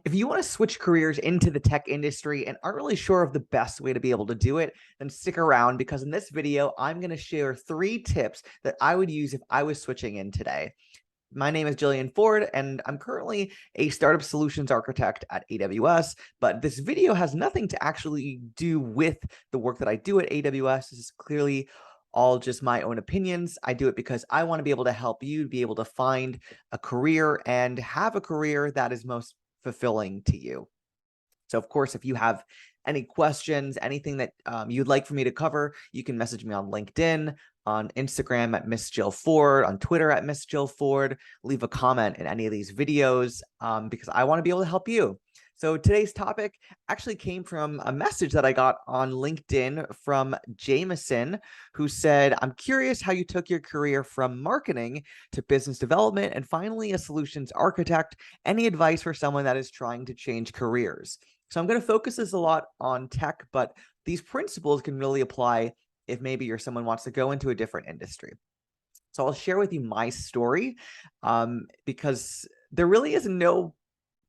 If you want to switch careers into the tech industry and aren't really sure of the best way to be able to do it, then stick around because in this video, I'm going to share 3 tips that I would use if I was switching in today. My name is Jillian Ford, and I'm currently a startup solutions architect at AWS. But this video has nothing to actually do with the work that I do at AWS. This is clearly all just my own opinions. I do it because I want to be able to help you be able to find a career and have a career that is most fulfilling to you. So, of course, if you have any questions, anything that you'd like for me to cover, you can message me on LinkedIn, on Instagram at Miss Jill Ford, on Twitter at Miss Jill Ford. Leave a comment in any of these videos because I want to be able to help you. So today's topic actually came from a message that I got on LinkedIn from Jameson, who said, I'm curious how you took your career from marketing to business development and finally a solutions architect. Any advice for someone that is trying to change careers? So I'm going to focus this a lot on tech, but these principles can really apply if maybe you're someone who wants to go into a different industry. So I'll share with you my story because there really is no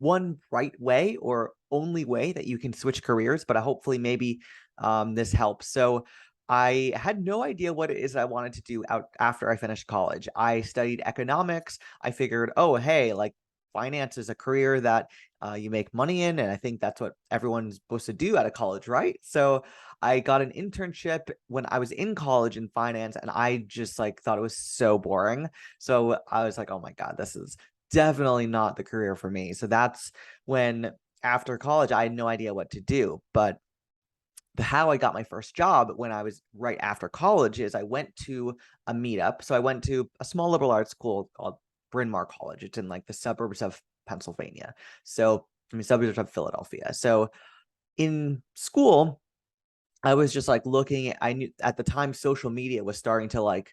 one right way or only way that you can switch careers, but hopefully maybe this helps. So I had no idea what it is I wanted to do out after I finished college. I studied economics. I figured, oh, hey, like finance is a career that you make money in. And I think that's what everyone's supposed to do out of college, right? So I got an internship when I was in college in finance, and I just like thought it was so boring. So I was like, oh my God, this is definitely not the career for me. So that's when after college, I had no idea what to do. But how I got my first job when I was right after college is I went to a meetup. So I went to a small liberal arts school called Bryn Mawr College. It's in like the suburbs of Pennsylvania. So I mean, suburbs of Philadelphia. So in school, I was just like looking, I knew at the time social media was starting to like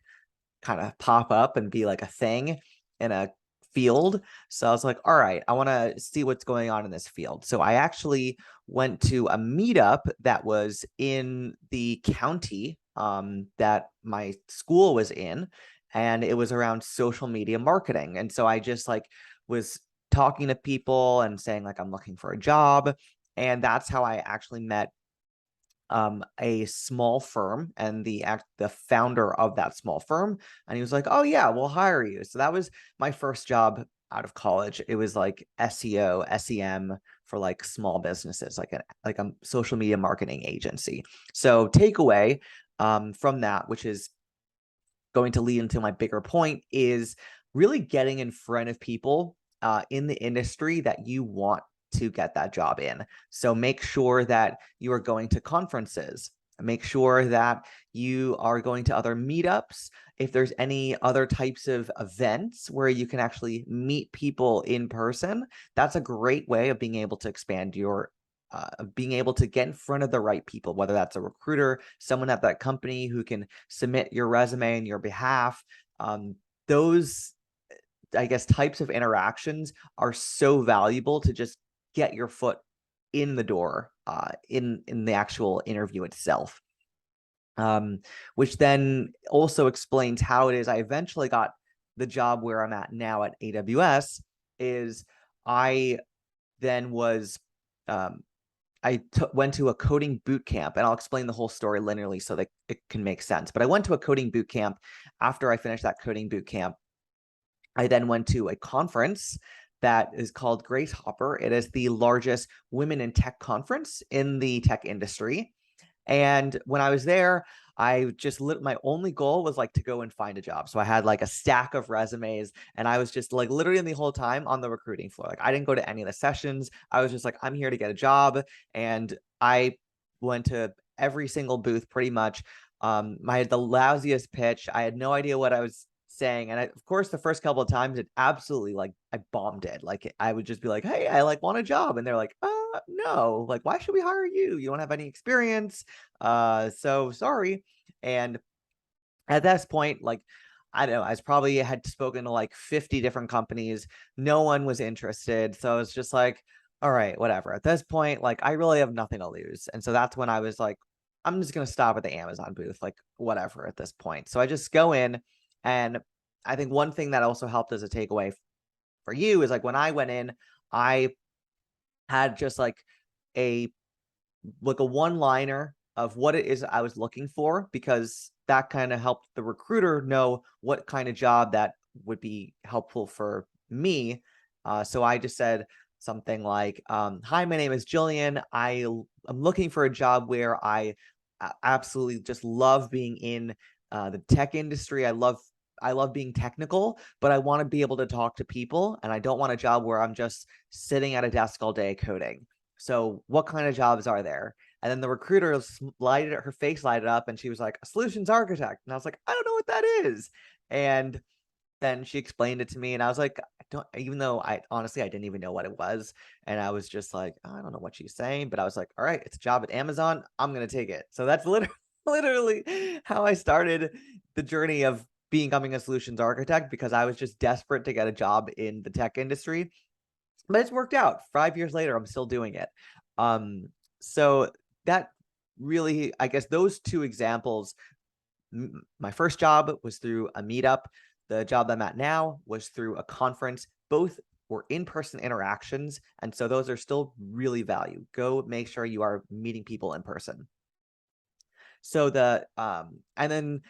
kind of pop up and be like a thing in a field. So I was like, all right, I want to see what's going on in this field. So I actually went to a meetup that was in the county that my school was in, and it was around social media marketing. And so I just like was talking to people and saying like I'm looking for a job. And that's how I actually met a small firm and the founder of that small firm, and he was like, oh yeah, we'll hire you. So that was my first job out of college. It was like SEO SEM for like small businesses, like a social media marketing agency. So takeaway from that, which is going to lead into my bigger point, is really getting in front of people in the industry that you want to get that job in. So make sure that you are going to conferences. Make sure that you are going to other meetups. If there's any other types of events where you can actually meet people in person, that's a great way of being able to expand your being able to get in front of the right people, whether that's a recruiter, someone at that company who can submit your resume on your behalf. Those, I guess, types of interactions are so valuable to just get your foot in the door in the actual interview itself. Which then also explains how it is I eventually got the job where I'm at now at AWS. Is I then was went to a coding boot camp, and I'll explain the whole story linearly so that it can make sense. But I went to a coding boot camp. After I finished that coding boot camp, I then went to a conference that is called Grace Hopper. It is the largest women in tech conference in the tech industry. And when I was there, I just my only goal was like to go and find a job. So I had like a stack of resumes, and I was just like literally the whole time on the recruiting floor. Like I didn't go to any of the sessions. I was just like, I'm here to get a job. And I went to every single booth pretty much. I had the lousiest pitch. I had no idea what I was saying. And of course, the first couple of times it absolutely like I bombed it. Like I would just be like, hey, I like want a job. And they're like, no, like, why should we hire you? You don't have any experience. So sorry. And at this point, like, I don't know, I was probably had spoken to like 50 different companies. No one was interested. So it's just like, all right, whatever. At this point, like, I really have nothing to lose. And so that's when I was like, I'm just going to stop at the Amazon booth, like, whatever at this point. So I just go in. And I think one thing that also helped as a takeaway for you is like when I went in, I had just a a one-liner of what it is I was looking for, because that kind of helped the recruiter know what kind of job that would be helpful for me. So I just said something like, "Hi, my name is Jillian. I'm looking for a job where I absolutely just love being in the tech industry. I love being technical, but I want to be able to talk to people, and I don't want a job where I'm just sitting at a desk all day coding. So what kind of jobs are there?" And then the recruiter her face lighted up, and she was like, "A solutions architect." And I was like, "I don't know what that is." And then she explained it to me, and I was like, I don't, even though I honestly, I didn't even know what it was. And I was just like, I don't know what she's saying, but I was like, all right, it's a job at Amazon. I'm going to take it. So that's literally how I started the journey of becoming a solutions architect, because I was just desperate to get a job in the tech industry. But it's worked out. 5 years later, I'm still doing it. So that really, I guess those two examples, my first job was through a meetup. The job that I'm at now was through a conference. Both were in-person interactions, and so those are still really valued. Go make sure you are meeting people in person. So and then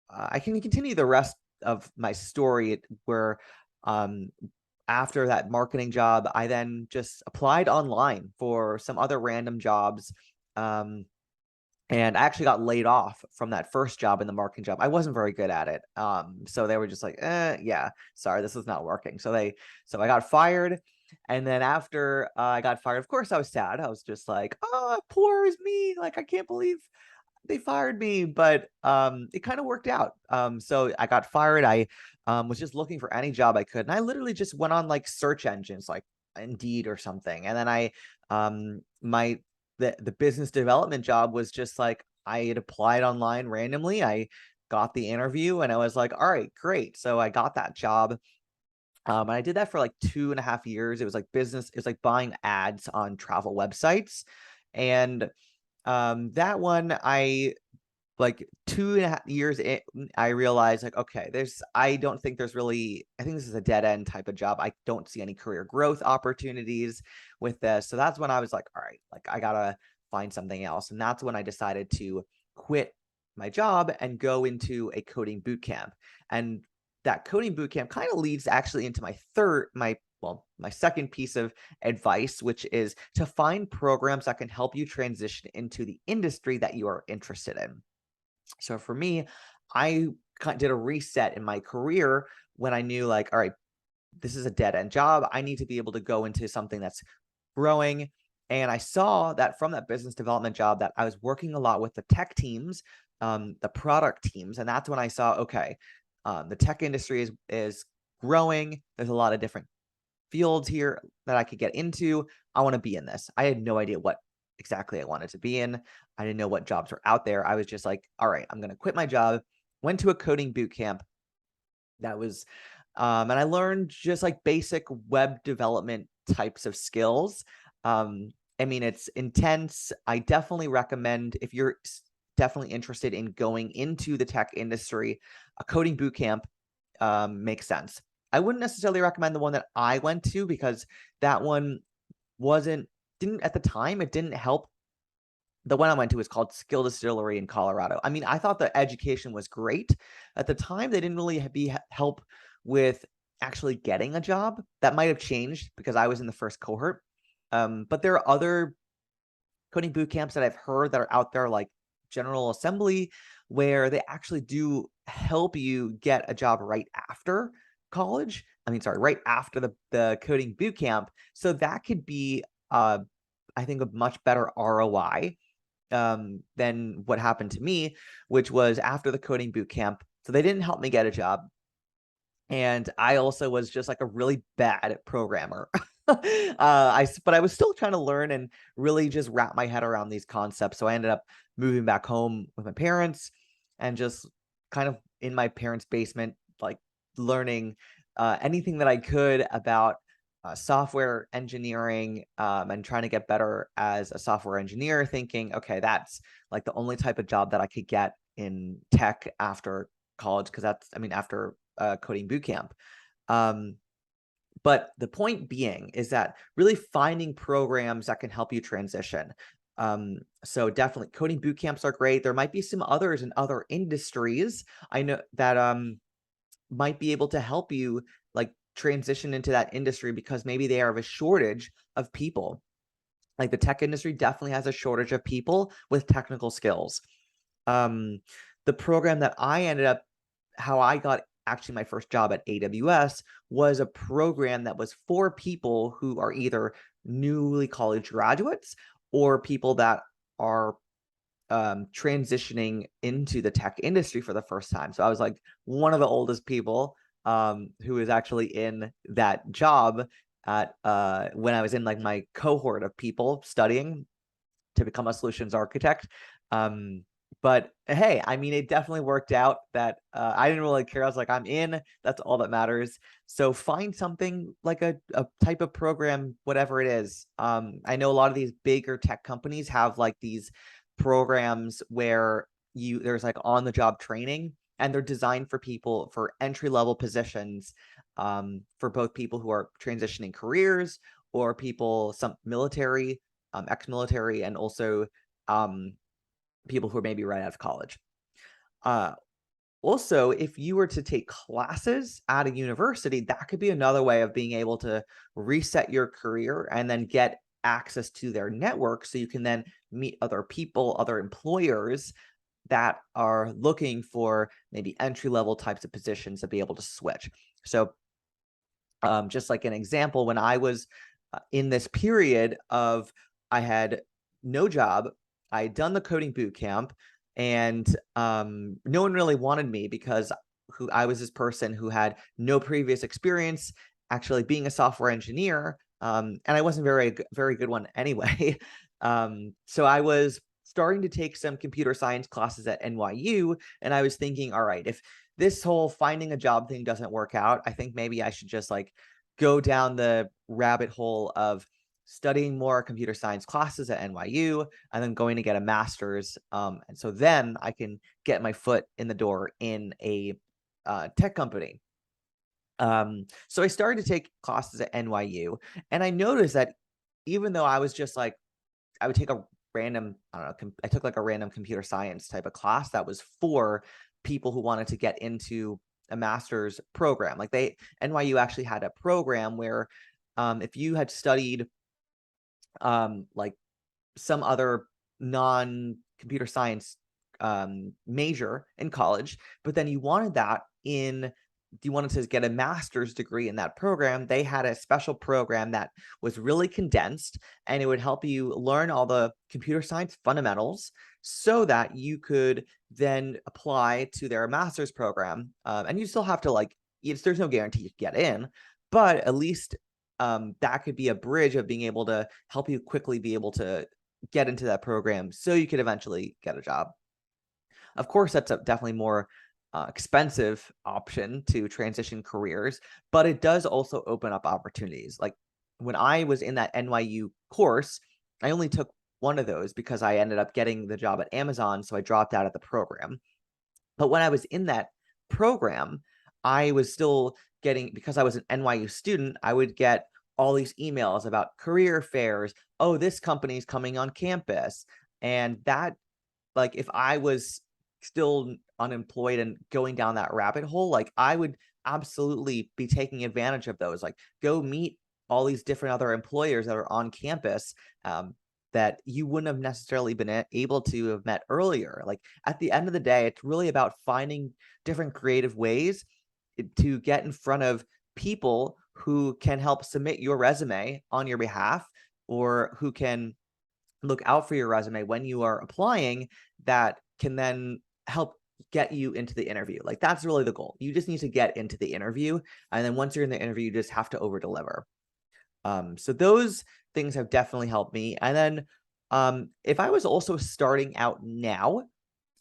I can continue the rest of my story where um, after that marketing job, I then just applied online for some other random jobs. And I actually got laid off from that first job in the marketing job. I wasn't very good at it. So they were just like, yeah, sorry, this is not working. So I got fired. And then after I got fired, of course I was sad. I was just like, oh, poor is me. Like, I can't believe they fired me. But it kind of worked out. So I got fired. I was just looking for any job I could. And I literally just went on search engines like Indeed or something. And then the business development job was just I had applied online randomly. I got the interview, and I was like, all right, great. So I got that job. And I did that for 2.5 years. It was business. It was buying ads on travel websites. And that one, 2.5 years in, I realized okay, I don't think there's really, I think this is a dead end type of job. I don't see any career growth opportunities with this. So that's when I was like, all right, I gotta find something else. And that's when I decided to quit my job and go into a coding boot camp. And that coding boot camp kind of leads actually into my second piece of advice, which is to find programs that can help you transition into the industry that you are interested in. So for me, I did a reset in my career when I knew all right, this is a dead end job. I need to be able to go into something that's growing. And I saw that from that business development job that I was working a lot with the tech teams, the product teams. And that's when I saw, okay, the tech industry is growing. There's a lot of different fields here that I could get into. I want to be in this. I had no idea what exactly I wanted to be in. I didn't know what jobs were out there. I was just like, all right, I'm going to quit my job. Went to a coding boot camp. That was, and I learned just basic web development types of skills. I mean, it's intense. I definitely recommend, if you're definitely interested in going into the tech industry, a coding boot camp makes sense. I wouldn't necessarily recommend the one that I went to, because that one didn't at the time, it didn't help. The one I went to was called Skill Distillery in Colorado. I mean, I thought the education was great. At the time, they didn't really help with actually getting a job. That might have changed because I was in the first cohort. But there are other coding boot camps that I've heard that are out there, like General Assembly, where they actually do help you get a job right after college. I mean, sorry, right after the coding boot camp. So that could be, I think, a much better ROI than what happened to me, which was after the coding boot camp. So they didn't help me get a job. And I also was just a really bad programmer. But I was still trying to learn and really just wrap my head around these concepts. So I ended up moving back home with my parents and just kind of in my parents' basement, learning anything that I could about software engineering, and trying to get better as a software engineer, thinking, okay, that's the only type of job that I could get in tech after college, because after coding boot camp. But the point being is that really finding programs that can help you transition. So definitely coding boot camps are great. There might be some others in other industries I know that might be able to help you like transition into that industry because maybe they have a shortage of people. Like the tech industry definitely has a shortage of people with technical skills. Um, the program that I ended up, how I got actually my first job at AWS was a program that was for people who are either newly college graduates or people that are transitioning into the tech industry for the first time. So I was like one of the oldest people who was actually in that job at when I was in like my cohort of people studying to become a solutions architect. But hey, I mean, it definitely worked out that I didn't really care. I was like, I'm in, that's all that matters. So find something like a type of program, whatever it is. I know a lot of these bigger tech companies have like these programs where there's like on the job training, and they're designed for people for entry level positions, for both people who are transitioning careers or people, some military, ex-military, and also people who are maybe right out of college. Also, if you were to take classes at a university, that could be another way of being able to reset your career and then get access to their network so you can then meet other people, other employers that are looking for maybe entry-level types of positions to be able to switch. So just like an example, when I was in this period of I had no job, I had done the coding boot camp, and no one really wanted me because I was this person who had no previous experience actually being a software engineer, and I wasn't very good one anyway. So I was starting to take some computer science classes at NYU, and I was thinking, all right, if this whole finding a job thing doesn't work out, I think maybe I should just like go down the rabbit hole of studying more computer science classes at NYU and then going to get a master's. And so then I can get my foot in the door in a tech company. So I started to take classes at NYU, and I noticed that even though I was just like, I would take a random, I don't know, I took like a random computer science type of class that was for people who wanted to get into a master's program. Like NYU actually had a program where if you had studied like some other non-computer science major in college, but then you wanted to get a master's degree in that program, they had a special program that was really condensed, and it would help you learn all the computer science fundamentals so that you could then apply to their master's program. And you still have to there's no guarantee you get in, but at least that could be a bridge of being able to help you quickly be able to get into that program so you could eventually get a job. Of course, that's a definitely more expensive option to transition careers, but it does also open up opportunities. Like when I was in that NYU course, I only took one of those because I ended up getting the job at Amazon, so I dropped out of the program. But when I was in that program, I was still getting, because I was an NYU student, I would get all these emails about career fairs. Oh, this company's coming on campus. And that, like, if I was still unemployed and going down that rabbit hole, like I would absolutely be taking advantage of those. Like go meet all these different other employers that are on campus, that you wouldn't have necessarily been able to have met earlier. Like at the end of the day, it's really about finding different creative ways to get in front of people who can help submit your resume on your behalf, or who can look out for your resume when you are applying, that can then help get you into the interview. Like that's really the goal. You just need to get into the interview. And then once you're in the interview, you just have to over deliver. So those things have definitely helped me. And then if I was also starting out now,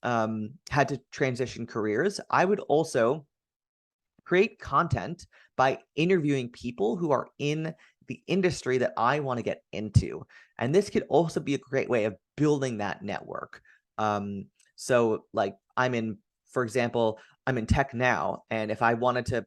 had to transition careers, I would also create content by interviewing people who are in the industry that I want to get into. And this could also be a great way of building that network. So like for example, I'm in tech now. And if I wanted to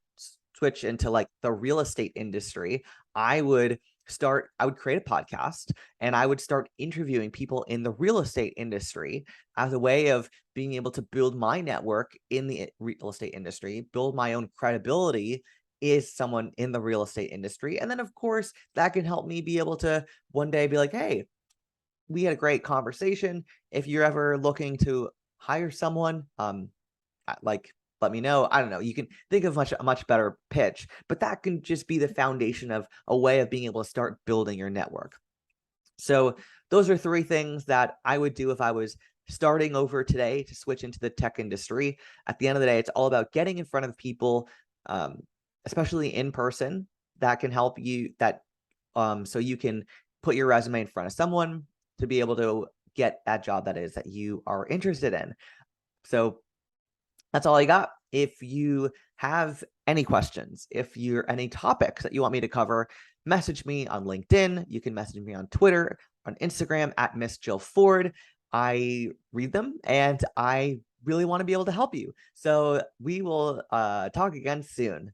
switch into like the real estate industry, I would create a podcast and I would start interviewing people in the real estate industry as a way of being able to build my network in the real estate industry, build my own credibility is someone in the real estate industry. And then of course that can help me be able to one day be like, hey, we had a great conversation. If you're ever looking to hire someone, like let me know. I don't know. You can think of a much better pitch, but that can just be the foundation of a way of being able to start building your network. So those are three things that I would do if I was starting over today to switch into the tech industry. At the end of the day, it's all about getting in front of people, especially in person, that can help you so you can put your resume in front of someone to be able to get that job that you are interested in. So that's all I got. If you have any questions, if you're any topics that you want me to cover, message me on LinkedIn. You can message me on Twitter, on Instagram at Miss Jill Ford. I read them and I really want to be able to help you. So we will talk again soon.